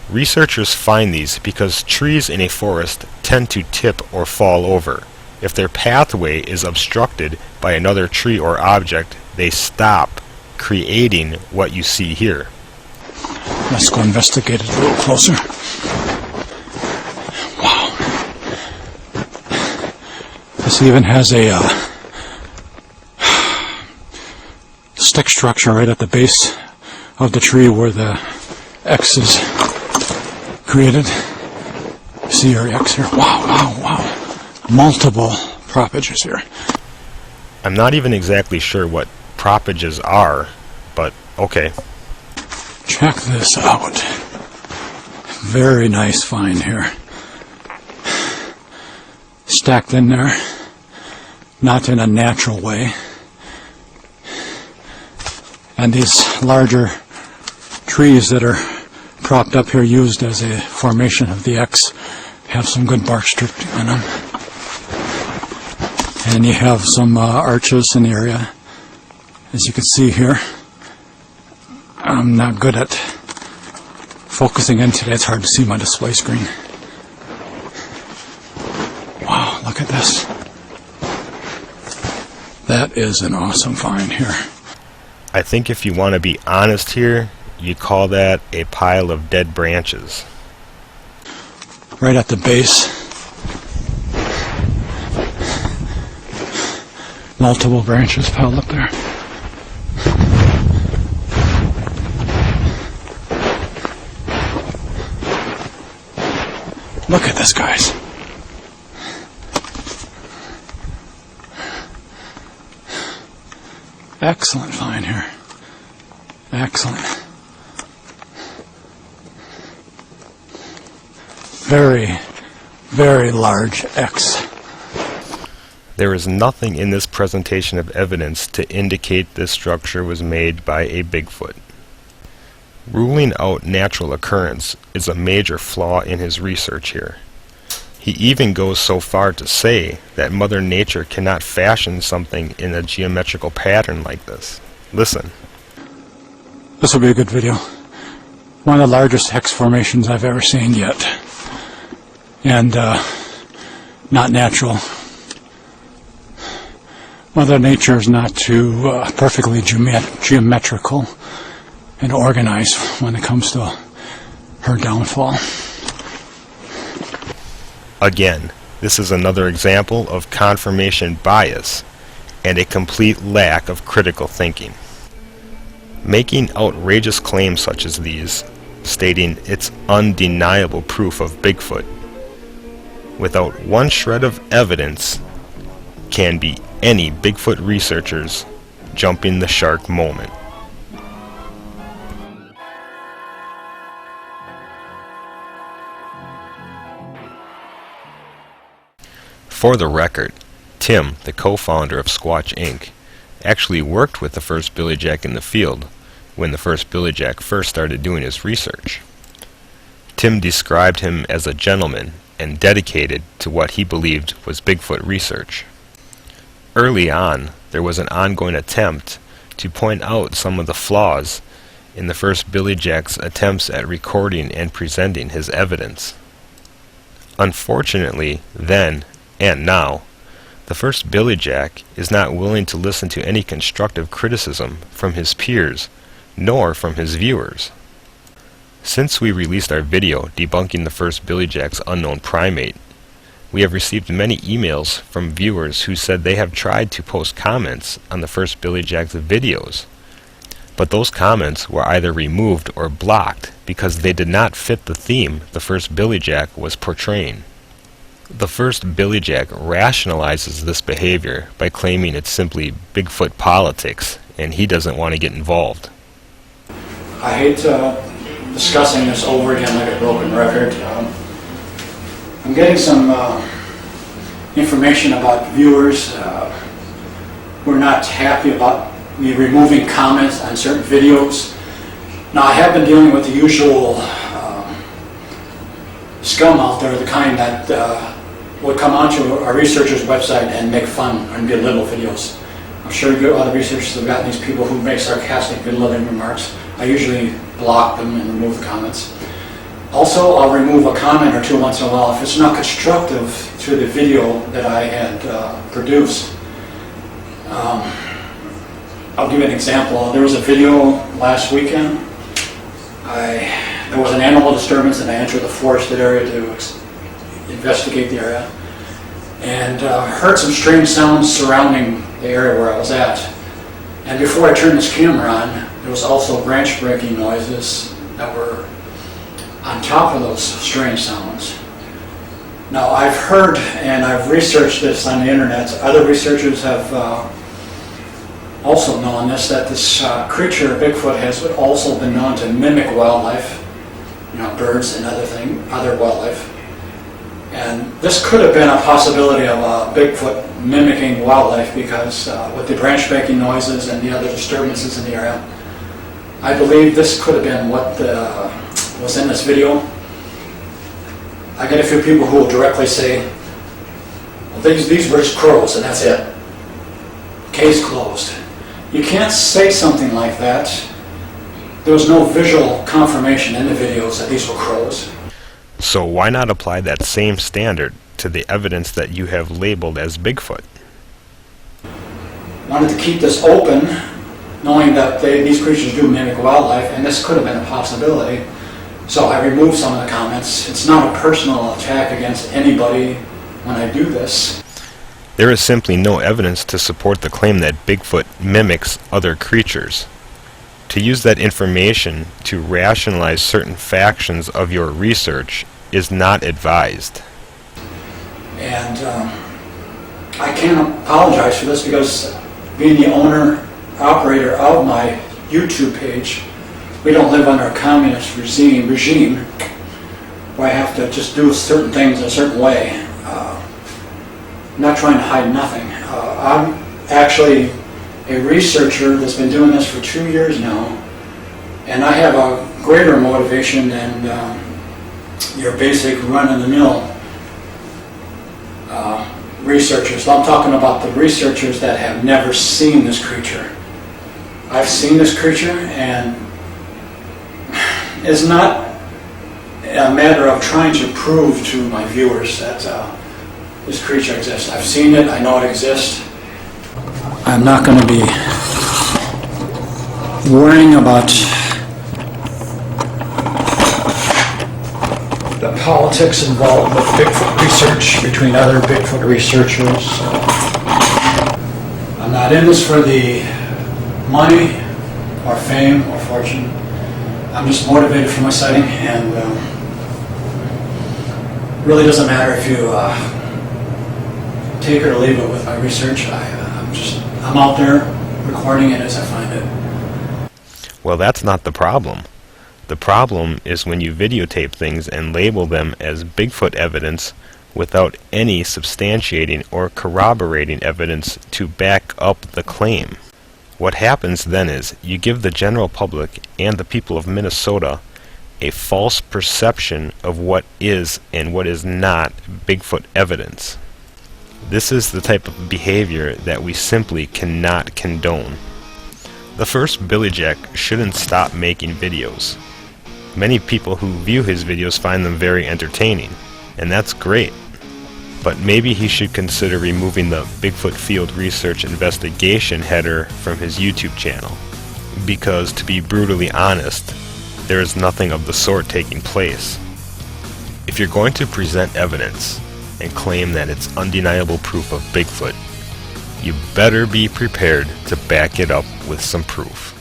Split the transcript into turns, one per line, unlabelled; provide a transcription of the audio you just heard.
Researchers find these because trees in a forest tend to tip or fall over. If their pathway is obstructed by another tree or object, they stop, creating what you see here.
Let's go investigate it a little closer. Wow. This even has a stick structure right at the base of the tree where the X is created. See your X here? Wow, wow, wow. Multiple propages here.
I'm not even exactly sure what propages are, but okay.
Check this out. Very nice find here. Stacked in there, not in a natural way. And these larger trees that are propped up here, used as a formation of the X, have some good bark strip in them. And you have some arches in the area, as you can see here. I'm not good at focusing in today. It's hard to see my display screen. Wow, look at this. That is an awesome find here.
I think if you want to be honest here, you call that a pile of dead branches.
Right at the base. Multiple branches piled up there. Look at this, guys. Excellent find here. Excellent. Very, very large X.
There is nothing in this presentation of evidence to indicate this structure was made by a Bigfoot. Ruling out natural occurrence is a major flaw in his research here. He even goes so far to say that Mother Nature cannot fashion something in a geometrical pattern like this. Listen.
This will be a good video. One of the largest X formations I've ever seen yet. And not natural. Mother Nature is not too perfectly geometrical and organized when it comes to her downfall.
Again, this is another example of confirmation bias and a complete lack of critical thinking. Making outrageous claims such as these, stating it's undeniable proof of Bigfoot, without one shred of evidence, can be any Bigfoot researcher's jumping the shark moment. For the record, Tim, the co-founder of Squatch Inc., actually worked with the first Billyjack in the field when the first Billyjack first started doing his research. Tim described him as a gentleman and dedicated to what he believed was Bigfoot research. Early on, there was an ongoing attempt to point out some of the flaws in the first Billyjack's attempts at recording and presenting his evidence. Unfortunately, then and now, the first Billyjack is not willing to listen to any constructive criticism from his peers, nor from his viewers. Since we released our video debunking the first Billyjack's unknown primate, we have received many emails from viewers who said they have tried to post comments on the first Billyjack's videos, but those comments were either removed or blocked because they did not fit the theme the first Billyjack was portraying. The first Billyjack rationalizes this behavior by claiming it's simply Bigfoot politics and he doesn't want to get involved.
I hate discussing this over again like a broken record. I'm getting some information about viewers who are not happy about me removing comments on certain videos. Now, I have been dealing with the usual scum out there, the kind that would come onto our researcher's website and make fun and belittle videos. I'm sure other researchers have gotten these people who make sarcastic, belittling remarks. I usually block them and remove the comments. Also, I'll remove a comment or two once in a while if it's not constructive to the video that I had produced. I'll give you an example. There was a video last weekend. There was an animal disturbance and I entered the forested area to investigate the area, and heard some strange sounds surrounding the area where I was at. And before I turned this camera on, there was also branch breaking noises that were on top of those strange sounds. Now, I've heard and I've researched this on the internet. Other researchers have also known this, that this creature, Bigfoot, has also been known to mimic wildlife, birds and other wildlife. And this could have been a possibility of Bigfoot mimicking wildlife because with the branch breaking noises and the other disturbances in the area, I believe this could have been what was in this video. I get a few people who will directly say, well, these were just crows and that's it. Case closed. You can't say something like that. There was no visual confirmation in the videos that these were crows.
So why not apply that same standard to the evidence that you have labeled as Bigfoot?
Wanted to keep this open, knowing that these creatures do mimic wildlife, and this could have been a possibility. So I removed some of the comments. It's not a personal attack against anybody when I do this.
There is simply no evidence to support the claim that Bigfoot mimics other creatures. To use that information to rationalize certain factions of your research is not advised.
And I can't apologize for this because being the owner, operator of my YouTube page, we don't live under a communist regime where I have to just do certain things a certain way. I'm not trying to hide nothing. I'm actually a researcher that's been doing this for 2 years now, and I have a greater motivation than your basic run-of-the-mill researchers. I'm talking about the researchers that have never seen this creature. I've seen this creature, and it's not a matter of trying to prove to my viewers that this creature exists. I've seen it, I know it exists. I'm not going to be worrying about the politics involved with Bigfoot research between other Bigfoot researchers. I'm not in this for the money or fame or fortune. I'm just motivated for my sighting, and really doesn't matter if you take it or leave it with my research. I'm out there recording it as I find it.
Well, that's not the problem. The problem is when you videotape things and label them as Bigfoot evidence without any substantiating or corroborating evidence to back up the claim. What happens then is you give the general public and the people of Minnesota a false perception of what is and what is not Bigfoot evidence. This is the type of behavior that we simply cannot condone. Thefirstbillyjack shouldn't stop making videos. Many people who view his videos find them very entertaining, and that's great. But maybe he should consider removing the Bigfoot Field Research Investigation header from his YouTube channel. Because, to be brutally honest, there is nothing of the sort taking place. If you're going to present evidence and claim that it's undeniable proof of Bigfoot, you better be prepared to back it up with some proof.